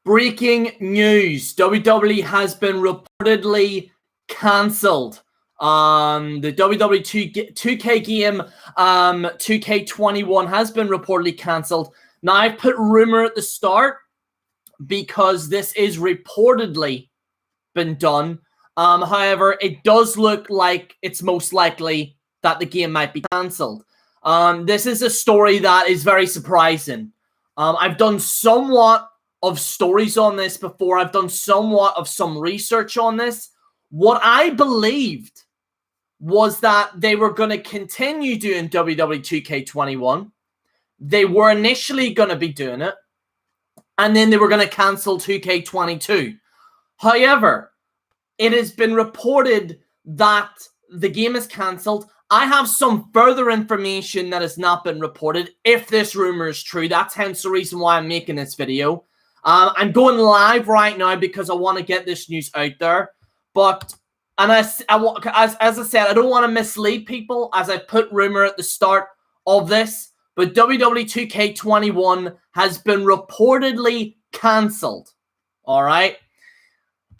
Breaking news. WWE has been reportedly cancelled. The WWE 2K game 2K21 has been reportedly cancelled. Now, I've put rumor at the start because this is reportedly been done. However, it does look like it's most likely that the game might be cancelled. This is a story that is very surprising. I've done somewhat of stories on this before. I've done somewhat of some research on this. What I believed was that they were going to continue doing WWE 2K21. They were initially going to be doing it, and then they were going to cancel 2K22. However, it has been reported that the game is cancelled. I have some further information that has not been reported. If this rumor is true, that's hence the reason why I'm making this video. I'm going live right now because I want to get this news out there. As I said, I don't want to mislead people as I put rumor at the start of this. But WWE 2K21 has been reportedly cancelled. All right.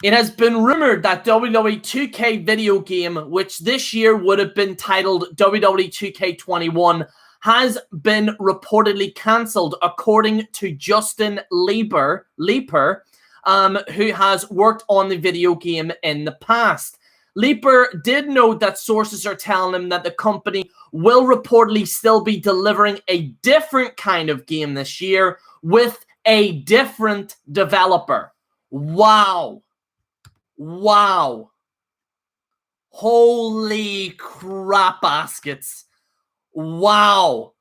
It has been rumored that WWE 2K video game, which this year would have been titled WWE 2K21, has been reportedly cancelled, according to Justin Leeper, who has worked on the video game in the past. Leeper did note that sources are telling him that the company will reportedly still be delivering a different kind of game this year with a different developer. Wow. Wow. Holy crap baskets. Wow.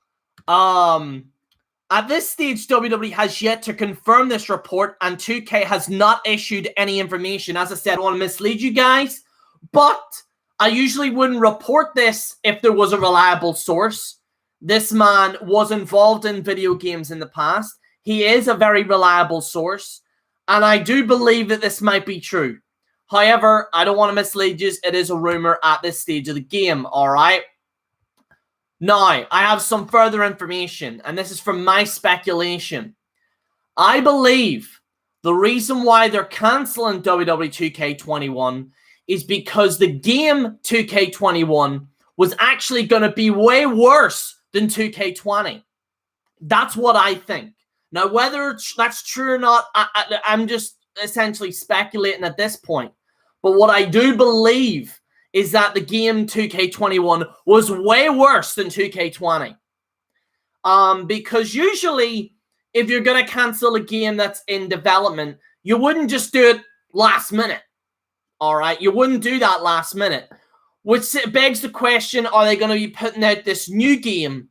At this stage, WWE has yet to confirm this report, and 2K has not issued any information. As I said, I don't want to mislead you guys, but I usually wouldn't report this if there was a reliable source. This man was involved in video games in the past. He is a very reliable source, and I do believe that this might be true. However, I don't want to mislead you. It is a rumor at this stage of the game, all right? Now, I have some further information, and this is from my speculation. I believe the reason why they're canceling WWE 2K21 is because the game 2K21 was actually going to be way worse than 2K20. That's what I think. Now, whether that's true or not, I'm just essentially speculating at this point. But what I do believe is that the game 2K21 was way worse than 2K20. Because usually, if you're going to cancel a game that's in development, you wouldn't just do it last minute. All right? You wouldn't do that last minute. Which begs the question, are they going to be putting out this new game?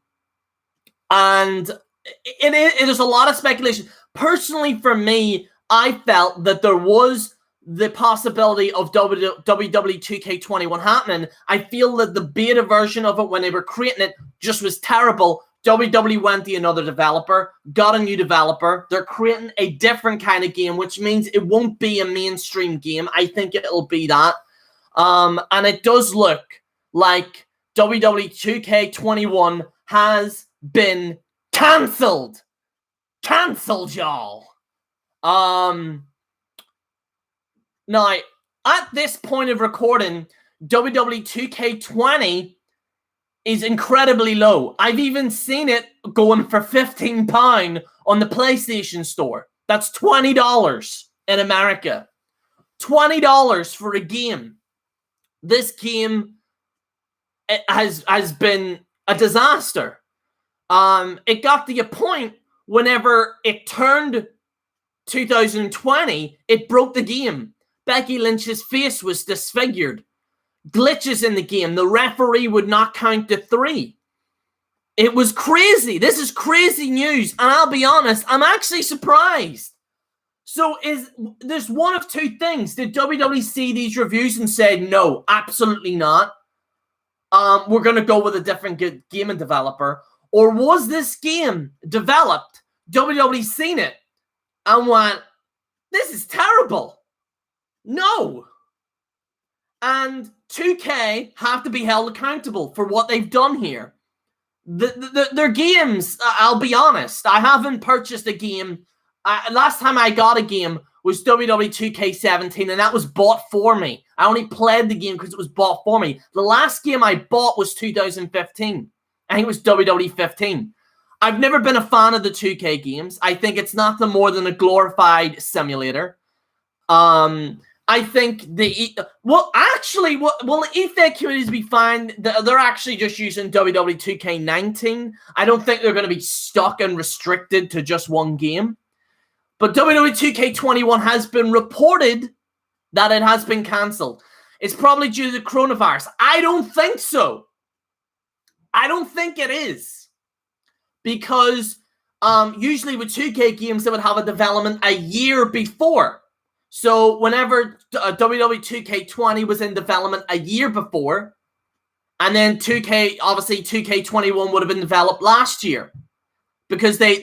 And it is a lot of speculation. Personally, for me, I felt that there was the possibility of WWE 2K21 happening. I feel that the beta version of it, when they were creating it, just was terrible. WWE went to another developer, got a new developer. They're creating a different kind of game, which means it won't be a mainstream game. I think it'll be that. And it does look like WWE 2K21 has been cancelled. Cancelled, y'all. Now, at this point of recording, WWE 2K20 is incredibly low. I've even seen it going for £15 on the PlayStation Store. That's $20 in America. $20 for a game. This game has been a disaster. It got to a point whenever it turned 2020, it broke the game. Becky Lynch's face was disfigured. Glitches in the game. The referee would not count to 3. It was crazy. This is crazy news. And I'll be honest, I'm actually surprised. So there's one of two things. Did WWE see these reviews and say, no, absolutely not. We're going to go with a different gaming developer. Or was this game developed, WWE seen it, and went, this is terrible. No. And 2K have to be held accountable for what they've done here. Their games, I'll be honest, I haven't purchased a game last time I got a game was WWE 2K17, and that was bought for me. I only played the game because it was bought for me. The last game I bought was 2015. I think it was WWE 15. I've never been a fan of the 2K games. I think it's nothing more than a glorified simulator. I think the eFed communities be fine. They're actually just using WWE 2K19. I don't think they're going to be stuck and restricted to just one game. But WWE 2K21 has been reported that it has been cancelled. It's probably due to the coronavirus. I don't think so. I don't think it is. Because usually with 2K games, they would have a development a year before. So whenever WWE 2K20 was in development a year before, and then 2K, obviously 2K21 would have been developed last year. Because they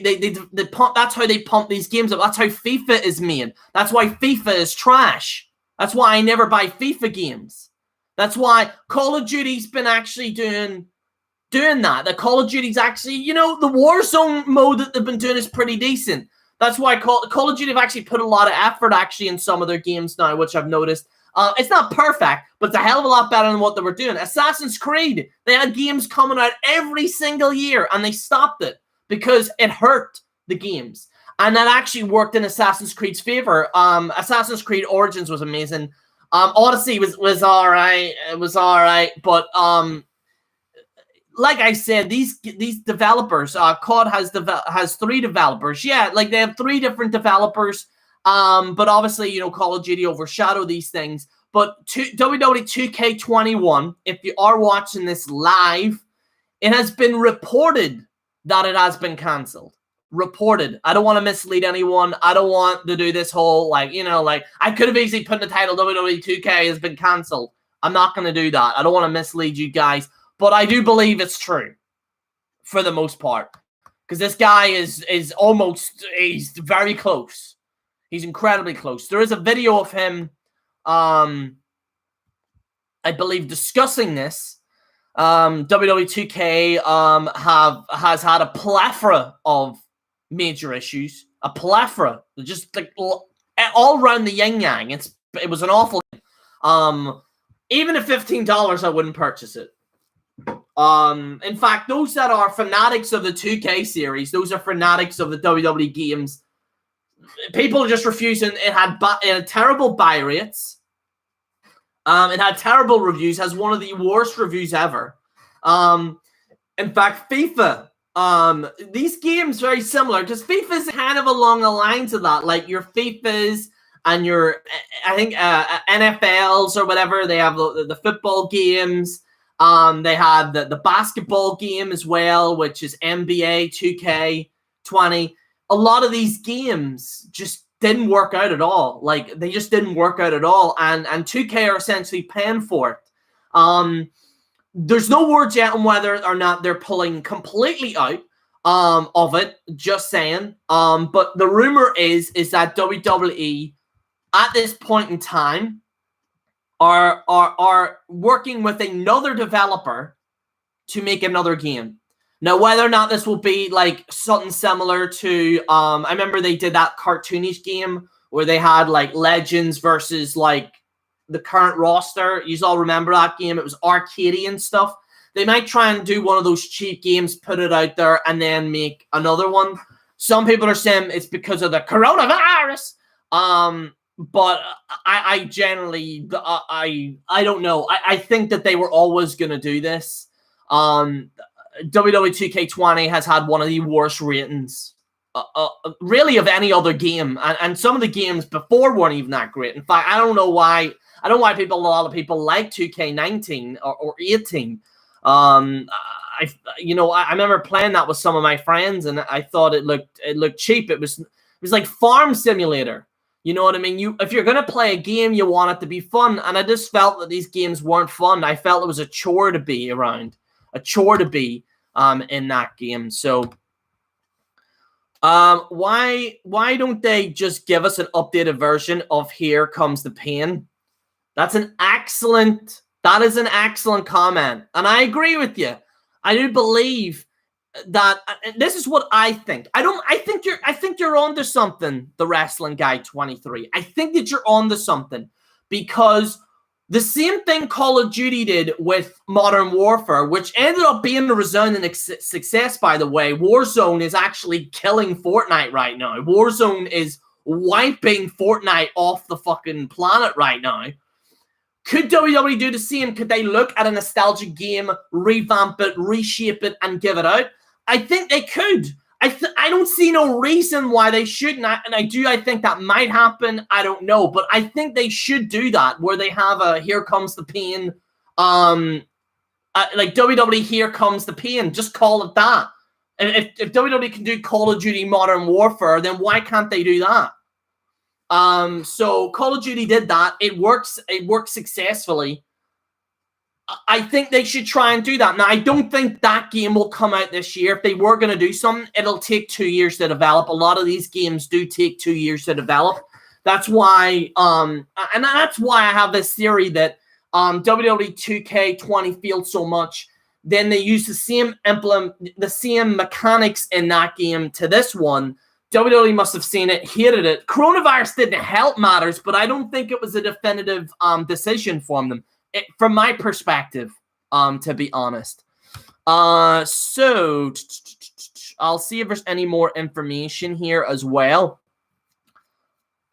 pump, that's how they pump these games up. That's how FIFA is made. That's why FIFA is trash. That's why I never buy FIFA games. That's why Call of Duty's been actually doing that. The Call of Duty's actually, you know, the Warzone mode that they've been doing is pretty decent. That's why Call of Duty have actually put a lot of effort actually in some of their games now, which I've noticed. It's not perfect, but it's a hell of a lot better than what they were doing. Assassin's Creed, they had games coming out every single year, and they stopped it because it hurt the games. And that actually worked in Assassin's Creed's favor. Assassin's Creed Origins was amazing. Odyssey was all right. It was all right, but like I said, these developers, COD has 3 developers. Yeah, like they have 3 different developers. But obviously, you know, Call of Duty overshadow these things. But WWE 2K21, if you are watching this live, it has been reported that it has been cancelled. Reported. I don't want to mislead anyone. I don't want to do this whole, like, you know, like, I could have easily put in the title WWE 2K has been cancelled. I'm not going to do that. I don't want to mislead you guys. But I do believe it's true. For the most part. Because this guy is almost, he's very close. He's incredibly close. There is a video of him, I believe, discussing this. WWE 2K has had a plethora of major issues. A plethora. Just like all around the yin-yang. It was an awful game. Even at $15, I wouldn't purchase it. In fact, those that are fanatics of the 2K series, those are fanatics of the WWE games. People are just refusing. It had terrible buy rates. It had terrible reviews. Has one of the worst reviews ever. In fact, FIFA. These games very similar because FIFA's kind of along the lines of that. Like your FIFAs and your, I think NFLs or whatever. They have the football games. They had the basketball game as well, which is NBA 2K20. A lot of these games just didn't work out at all. Like, they just didn't work out at all. And 2K are essentially paying for it. There's no word yet on whether or not they're pulling completely out of it. Just saying. But the rumor is that WWE, at this point in time, are working with another developer to make another game. Now, whether or not this will be like something similar to, I remember they did that cartoonish game where they had like legends versus like the current roster. You all remember that game? It was arcadey and stuff. They might try and do one of those cheap games, put it out there, and then make another one. Some people are saying it's because of the coronavirus. But I generally, I don't know. I think that they were always going to do this. WWE 2K20 has had one of the worst ratings, really, of any other game. And some of the games before weren't even that great. In fact, I don't know why. I don't know why a lot of people like 2K19 or 18. I remember playing that with some of my friends, and I thought it looked cheap. It was like Farm Simulator. You know what I mean? If you're going to play a game, you want it to be fun. And I just felt that these games weren't fun. I felt it was a chore to be around. A chore to be in that game. So why don't they just give us an updated version of Here Comes the Pain? That is an excellent comment. And I agree with you. I do believe that this is what I think. I think you're onto something, the Wrestling Guy 23. I think that you're onto something, because the same thing Call of Duty did with Modern Warfare, which ended up being a resounding success, by the way. Warzone is actually killing Fortnite right now. Warzone is wiping Fortnite off the fucking planet right now. Could WWE do the same? Could they look at a nostalgic game, revamp it, reshape it, and give it out? I think they could. I don't see no reason why they shouldn't. I think that might happen. I don't know. But I think they should do that, where they have a Here Comes the Pain, like WWE Here Comes the Pain. Just call it that. And if WWE can do Call of Duty Modern Warfare, then why can't they do that? So Call of Duty did that. It works. It worked successfully. I think they should try and do that. Now, I don't think that game will come out this year. If they were going to do something, it'll take 2 years to develop. A lot of these games do take 2 years to develop. That's why, and that's why I have this theory that WWE 2K20 failed so much. Then they use the same mechanics in that game to this one. WWE must have seen it, hated it. Coronavirus didn't help matters, but I don't think it was a definitive decision from them. From my perspective, to be honest. So I'll see if there's any more information here as well.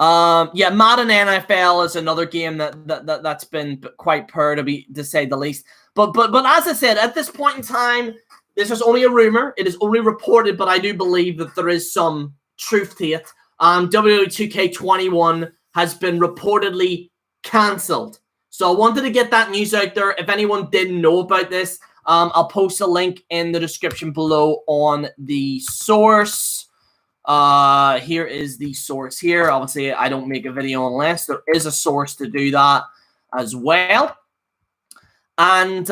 Yeah, Madden NFL is another game that's been quite poor, to say the least. But as I said, at this point in time, this is only a rumor. It is only reported, but I do believe that there is some truth to it. WWE 2K21 has been reportedly cancelled. So I wanted to get that news out there. If anyone didn't know about this, I'll post a link in the description below on the source. Here is the source here. Obviously, I don't make a video unless there is a source to do that as well. And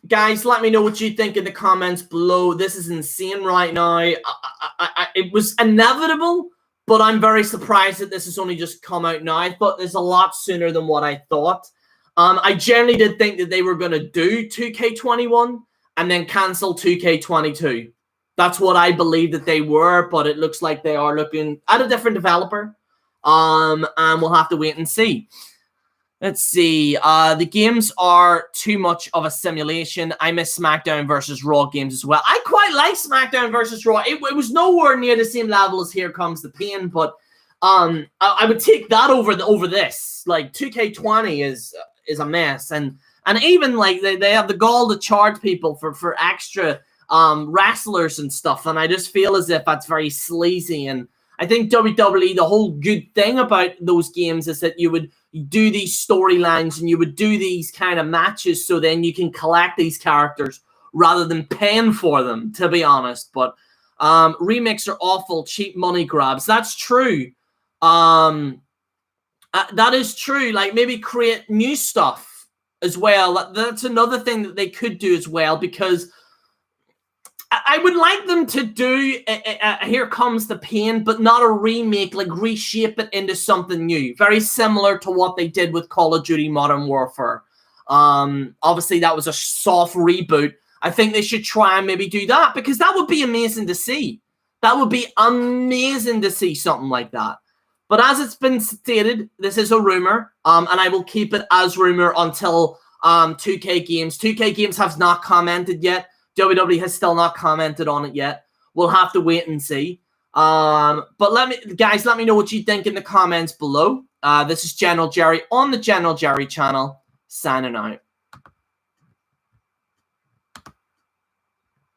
guys, let me know what you think in the comments below. This is insane right now. It was inevitable, but I'm very surprised that this has only just come out now. I thought this a lot sooner than what I thought. I generally did think that they were going to do 2K21 and then cancel 2K22. That's what I believe that they were, but it looks like they are looking at a different developer. And we'll have to wait and see. Let's see. The games are too much of a simulation. I miss SmackDown versus Raw games as well. I quite like SmackDown versus Raw. It was nowhere near the same level as Here Comes the Pain, but I would take that over this. Like 2K20 is a mess, and even like they have the gall to charge people for extra wrestlers and stuff, and I just feel as if that's very sleazy. And I think WWE, the whole good thing about those games is that you would do these storylines and you would do these kind of matches so then you can collect these characters rather than paying for them, to be honest. But remakes are awful, cheap money grabs. That's true. That is true. Like, maybe create new stuff as well. That's another thing that they could do as well, because I would like them to do a Here Comes the Pain, but not a remake, like reshape it into something new. Very similar to what they did with Call of Duty Modern Warfare. Obviously, that was a soft reboot. I think they should try and maybe do that, because that would be amazing to see. That would be amazing to see something like that. But as it's been stated, this is a rumor, and I will keep it as rumor until 2K Games. 2K Games has not commented yet. WWE has still not commented on it yet. We'll have to wait and see. But let me know what you think in the comments below. This is General Jerry on the General Jerry channel, signing out.